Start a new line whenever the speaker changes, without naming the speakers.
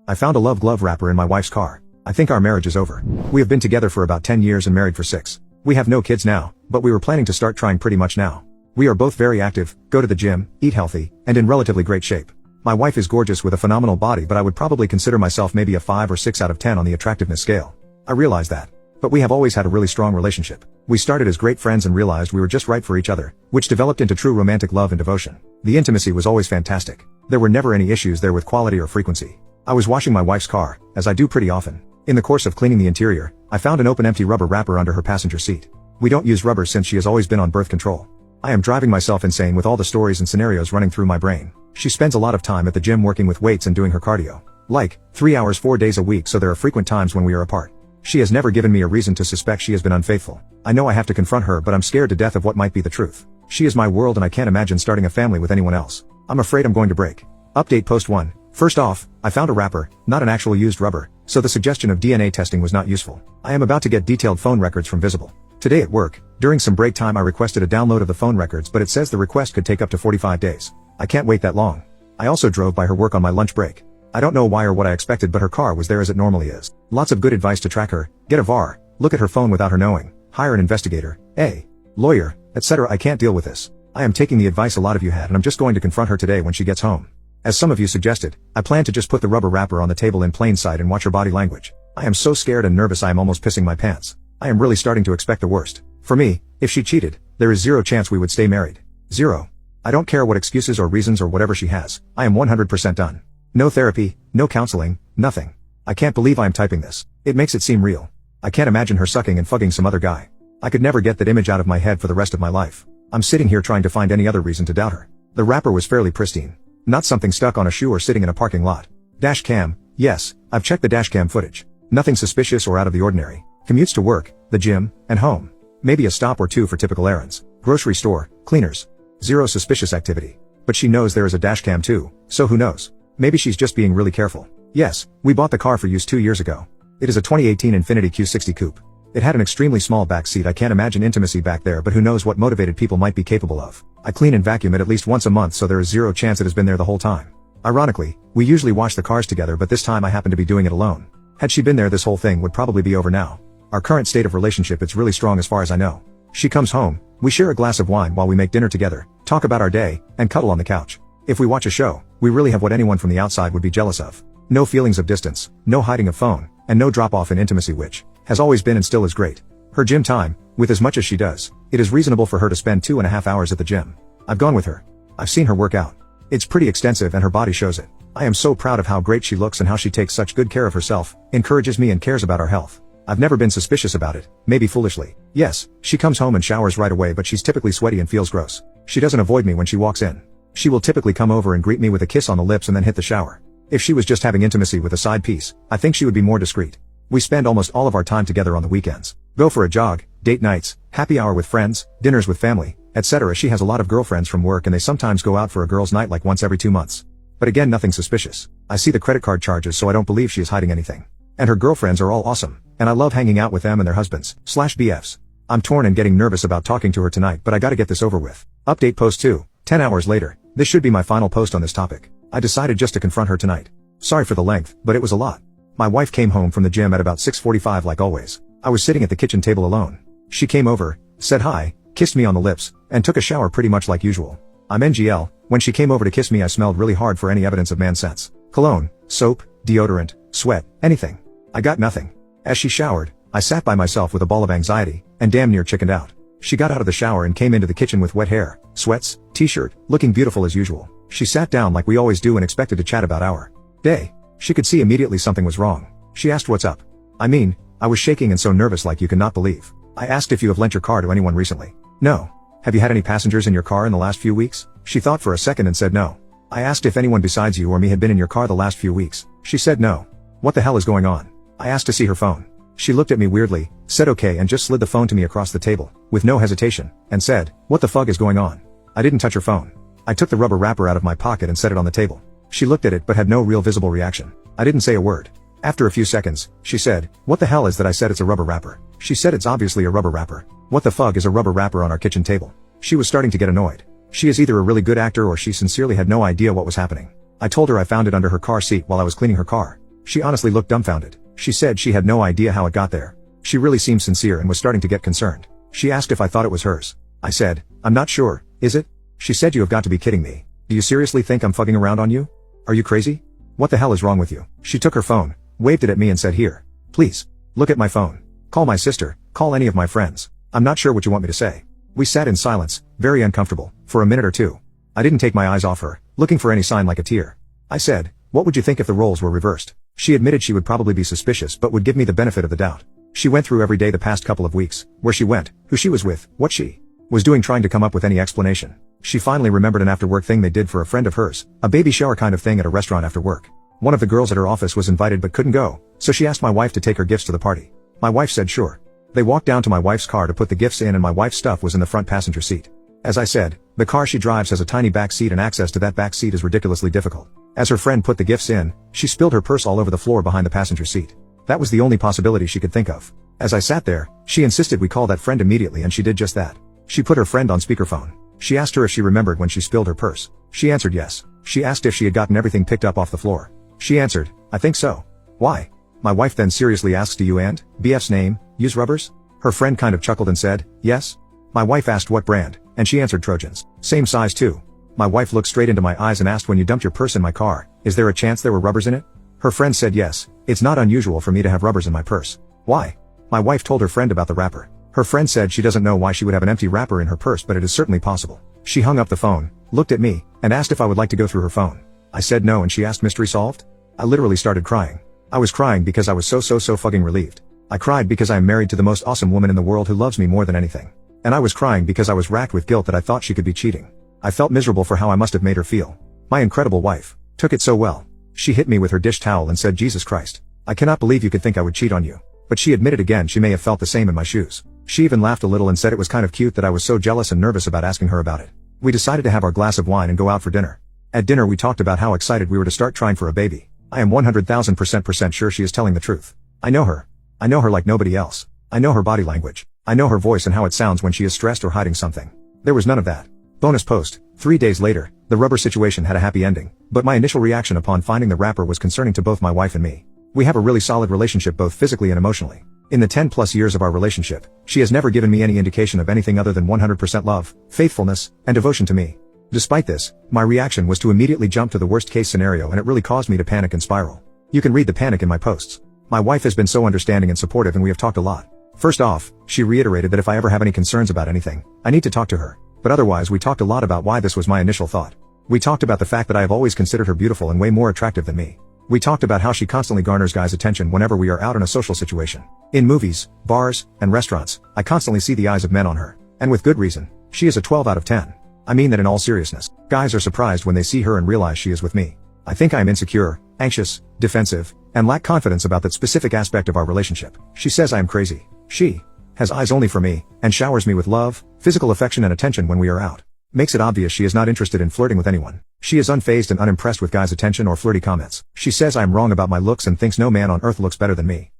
I found a Love Glove wrapper in my wife's car. I think our marriage is over. We have been together for about 10 years and married for 6. We have no kids now, but we were planning to start trying pretty much now. We are both very active, go to the gym, eat healthy, and in relatively great shape. My wife is gorgeous with a phenomenal body, but I would probably consider myself maybe a 5 or 6 out of 10 on the attractiveness scale. I realize that. But we have always had a really strong relationship. We started as great friends and realized we were just right for each other, which developed into true romantic love and devotion. The intimacy was always fantastic. There were never any issues there with quality or frequency. I was washing my wife's car, as I do pretty often. In the course of cleaning the interior, I found an open empty rubber wrapper under her passenger seat. We don't use rubber since she has always been on birth control. I am driving myself insane with all the stories and scenarios running through my brain. She spends a lot of time at the gym working with weights and doing her cardio. Like, 3 hours 4 days a week, so there are frequent times when we are apart. She has never given me a reason to suspect she has been unfaithful. I know I have to confront her, but I'm scared to death of what might be the truth. She is my world and I can't imagine starting a family with anyone else. I'm afraid I'm going to break. Update post 1. First off, I found a wrapper, not an actual used rubber, so the suggestion of DNA testing was not useful. I am about to get detailed phone records from Visible. Today at work, during some break time I requested a download of the phone records, but it says the request could take up to 45 days. I can't wait that long. I also drove by her work on my lunch break. I don't know why or what I expected, but her car was there as it normally is. Lots of good advice to track her: get a VAR, look at her phone without her knowing, hire an investigator, a lawyer, etc. I can't deal with this. I am taking the advice a lot of you had and I'm just going to confront her today when she gets home. As some of you suggested, I plan to just put the rubber wrapper on the table in plain sight and watch her body language. I am so scared and nervous I am almost pissing my pants. I am really starting to expect the worst. For me, if she cheated, there is 0 chance we would stay married. 0. I don't care what excuses or reasons or whatever she has, I am 100% done. No therapy, no counseling, nothing. I can't believe I am typing this. It makes it seem real. I can't imagine her sucking and fucking some other guy. I could never get that image out of my head for the rest of my life. I'm sitting here trying to find any other reason to doubt her. The wrapper was fairly pristine. Not something stuck on a shoe or sitting in a parking lot. Dash cam, yes, I've checked the dash cam footage. Nothing suspicious or out of the ordinary. Commutes to work, the gym, and home. Maybe a stop or two for typical errands. Grocery store, cleaners. 0 suspicious activity. But she knows there is a dash cam too, so who knows? Maybe she's just being really careful. Yes, we bought the car for use 2 years ago. It is a 2018 Infiniti Q60 Coupe. It had an extremely small back seat. I can't imagine intimacy back there, but who knows what motivated people might be capable of. I clean and vacuum it at least once a month, so there is 0 chance it has been there the whole time. Ironically, we usually wash the cars together, but this time I happen to be doing it alone. Had she been there, this whole thing would probably be over now. Our current state of relationship, it's really strong as far as I know. She comes home, we share a glass of wine while we make dinner together, talk about our day, and cuddle on the couch. If we watch a show, we really have what anyone from the outside would be jealous of. No feelings of distance, no hiding of phone, and no drop-off in intimacy, which has always been and still is great. Her gym time, with as much as she does, it is reasonable for her to spend 2.5 hours at the gym. I've gone with her. I've seen her work out. It's pretty extensive and her body shows it. I am so proud of how great she looks and how she takes such good care of herself, encourages me and cares about our health. I've never been suspicious about it, maybe foolishly. Yes, she comes home and showers right away, but she's typically sweaty and feels gross. She doesn't avoid me when she walks in. She will typically come over and greet me with a kiss on the lips and then hit the shower. If she was just having intimacy with a side piece, I think she would be more discreet. We spend almost all of our time together on the weekends. Go for a jog, date nights, happy hour with friends, dinners with family, etc. She has a lot of girlfriends from work and they sometimes go out for a girls' night like once every 2 months. But again, nothing suspicious. I see the credit card charges, so I don't believe she is hiding anything. And her girlfriends are all awesome, and I love hanging out with them and their husbands/BFs. I'm torn and getting nervous about talking to her tonight, but I gotta get this over with. Update post 2. 10 hours later. This should be my final post on this topic. I decided just to confront her tonight. Sorry for the length, but it was a lot. My wife came home from the gym at about 6:45 like always. I was sitting at the kitchen table alone. She came over, said hi, kissed me on the lips, and took a shower pretty much like usual. I'm NGL. When she came over to kiss me, I smelled really hard for any evidence of man sense. Cologne, soap, deodorant, sweat, anything. I got nothing. As she showered, I sat by myself with a ball of anxiety, and damn near chickened out. She got out of the shower and came into the kitchen with wet hair, sweats, t-shirt, looking beautiful as usual. She sat down like we always do and expected to chat about our day. She could see immediately something was wrong. She asked what's up. I was shaking and so nervous like you cannot believe. I asked if you have lent your car to anyone recently. No. Have you had any passengers in your car in the last few weeks? She thought for a second and said no. I asked if anyone besides you or me had been in your car the last few weeks. She said no. What the hell is going on? I asked to see her phone. She looked at me weirdly, said okay and just slid the phone to me across the table, with no hesitation, and said, "What the fuck is going on?" I didn't touch her phone. I took the rubber wrapper out of my pocket and set it on the table. She looked at it but had no real visible reaction. I didn't say a word. After a few seconds, she said, "What the hell is that?" I said it's a rubber wrapper. She said it's obviously a rubber wrapper. What the fuck is a rubber wrapper on our kitchen table? She was starting to get annoyed. She is either a really good actor or she sincerely had no idea what was happening. I told her I found it under her car seat while I was cleaning her car. She honestly looked dumbfounded. She said she had no idea how it got there. She really seemed sincere and was starting to get concerned. She asked if I thought it was hers. I said, I'm not sure, is it? She said, you have got to be kidding me. Do you seriously think I'm fucking around on you? Are you crazy? What the hell is wrong with you? She took her phone, waved it at me and said, here. Please. Look at my phone. Call my sister, call any of my friends. I'm not sure what you want me to say. We sat in silence, very uncomfortable, for a minute or two. I didn't take my eyes off her, looking for any sign like a tear. I said, what would you think if the roles were reversed? She admitted she would probably be suspicious but would give me the benefit of the doubt. She went through every day the past couple of weeks, where she went, who she was with, what she was doing, trying to come up with any explanation. She finally remembered an after-work thing they did for a friend of hers, a baby shower kind of thing at a restaurant after work. One of the girls at her office was invited but couldn't go, so she asked my wife to take her gifts to the party. My wife said sure. They walked down to my wife's car to put the gifts in and my wife's stuff was in the front passenger seat. As I said, the car she drives has a tiny back seat and access to that back seat is ridiculously difficult. As her friend put the gifts in, she spilled her purse all over the floor behind the passenger seat. That was the only possibility she could think of. As I sat there, she insisted we call that friend immediately and she did just that. She put her friend on speakerphone. She asked her if she remembered when she spilled her purse. She answered yes. She asked if she had gotten everything picked up off the floor. She answered, I think so. Why? My wife then seriously asks, do you and BF's name use rubbers? Her friend kind of chuckled and said, yes. My wife asked what brand, and she answered Trojans. Same size too. My wife looked straight into my eyes and asked, when you dumped your purse in my car, is there a chance there were rubbers in it? Her friend said yes, it's not unusual for me to have rubbers in my purse. Why? My wife told her friend about the wrapper. Her friend said she doesn't know why she would have an empty wrapper in her purse, but it is certainly possible. She hung up the phone, looked at me, and asked if I would like to go through her phone. I said no and she asked, mystery solved? I literally started crying. I was crying because I was so fucking relieved. I cried because I am married to the most awesome woman in the world who loves me more than anything. And I was crying because I was racked with guilt that I thought she could be cheating. I felt miserable for how I must have made her feel. My incredible wife took it so well. She hit me with her dish towel and said, Jesus Christ. I cannot believe you could think I would cheat on you. But she admitted again she may have felt the same in my shoes. She even laughed a little and said it was kind of cute that I was so jealous and nervous about asking her about it. We decided to have our glass of wine and go out for dinner. At dinner we talked about how excited we were to start trying for a baby. I am 100,000% sure she is telling the truth. I know her. I know her like nobody else. I know her body language. I know her voice and how it sounds when she is stressed or hiding something. There was none of that. Bonus post. 3 days later, the rubber situation had a happy ending, but my initial reaction upon finding the wrapper was concerning to both my wife and me. We have a really solid relationship both physically and emotionally. In the 10 plus years of our relationship, she has never given me any indication of anything other than 100% love, faithfulness, and devotion to me. Despite this, my reaction was to immediately jump to the worst case scenario and it really caused me to panic and spiral. You can read the panic in my posts. My wife has been so understanding and supportive and we have talked a lot. First off, she reiterated that if I ever have any concerns about anything, I need to talk to her. But otherwise we talked a lot about why this was my initial thought. We talked about the fact that I have always considered her beautiful and way more attractive than me. We talked about how she constantly garners guys' attention whenever we are out in a social situation. In movies, bars, and restaurants, I constantly see the eyes of men on her. And with good reason. She is a 12 out of 10. I mean that in all seriousness. Guys are surprised when they see her and realize she is with me. I think I am insecure, anxious, defensive, and lack confidence about that specific aspect of our relationship. She says I am crazy. She has eyes only for me, and showers me with love, physical affection and attention when we are out. Makes it obvious she is not interested in flirting with anyone. She is unfazed and unimpressed with guys' attention or flirty comments. She says I am wrong about my looks and thinks no man on earth looks better than me.